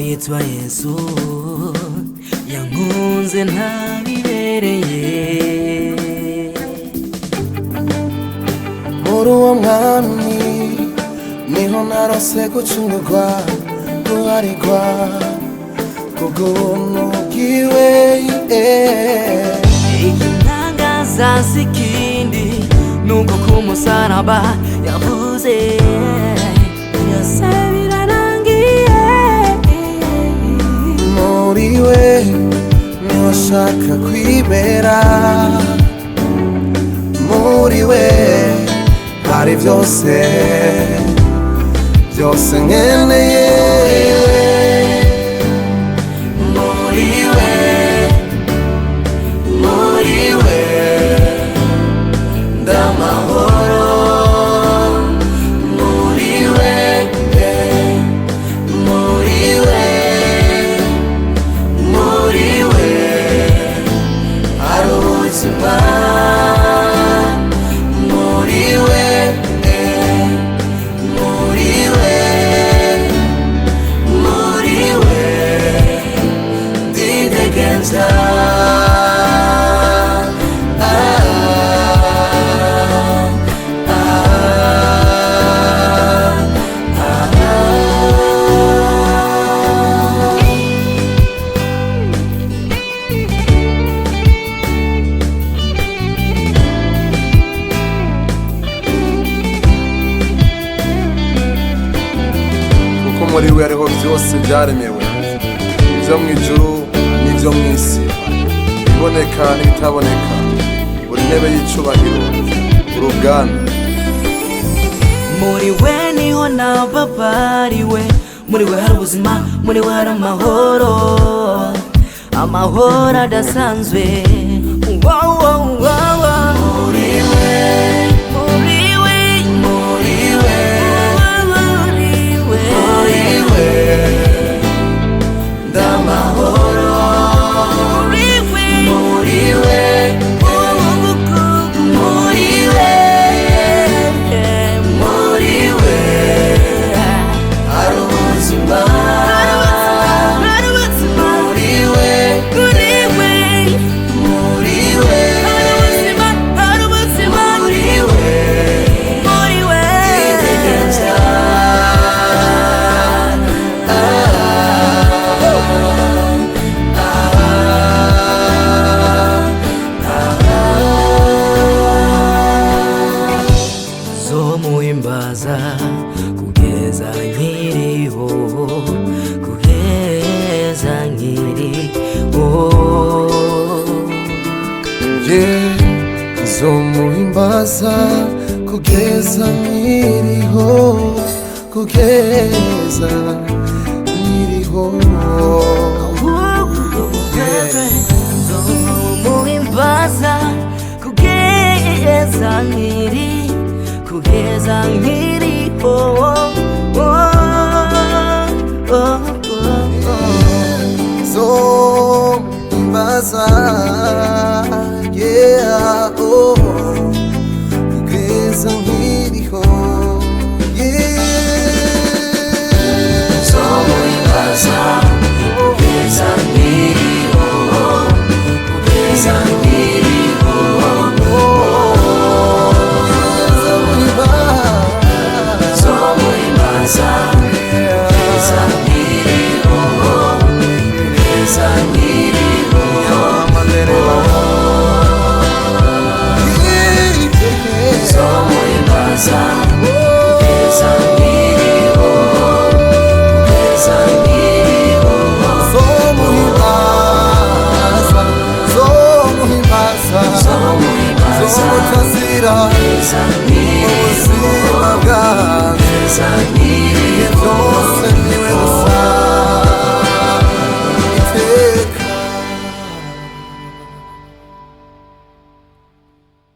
yitwa Yesu yankunze ntabibereye. Muri uwo mwami niho narose gucungurwa guharirwa kubw'ubuntu bwiwe. Igitangaza si ikindi nuko ku musaraba yavuze byose birarangiye. Muri we niho nshaka kwibera, muri we hari byose byose nkeneye. Muri we, muri we ndamahoro. Muri we, muri we, muri we hari ubuzima. Muri we, muri we, muri we ndidegenza. Muri we hariho byose byaremewe, ibyo mu ijuru n'ibyo mu isi, ibiboneka n'ibitaboneka, buri ntebe y'icubahiro, uruganda. Muri we niho nababariwe, muri we hari ubuzima, muri we hari amahoro, amahoro adasanzwe. Muri we, muri we, muri we, muri we ndamahoro. Muri we, muri we, muri we, muri we hari ubuzima. Muri we, muri we, muri we hari ubuzima, hari ubuzima. Muri we, muri we ndidegenza. Zomuhimbaza kugeza nkiriho, kugeza nkiriho. Zomuhimbaza kugeza nkiriho, kugeza nkiriho. Zomuhimbaza kugeza nkiri, kugeza nkiriho. Zomuhimbaza, yeah, oh, kugeza nkiriho, yeah. Zomuhimbaza kugeza nkiriho, kugeza nkiriho. Zomuhimbaza kugeza nkiriho, kugeza nkiriho. Zomuhimbaza kugeza nkiriho, kugeza nkiriho. Zomuhimbaza, zomuhimbaza, zomutazira ubuzima bwanjye.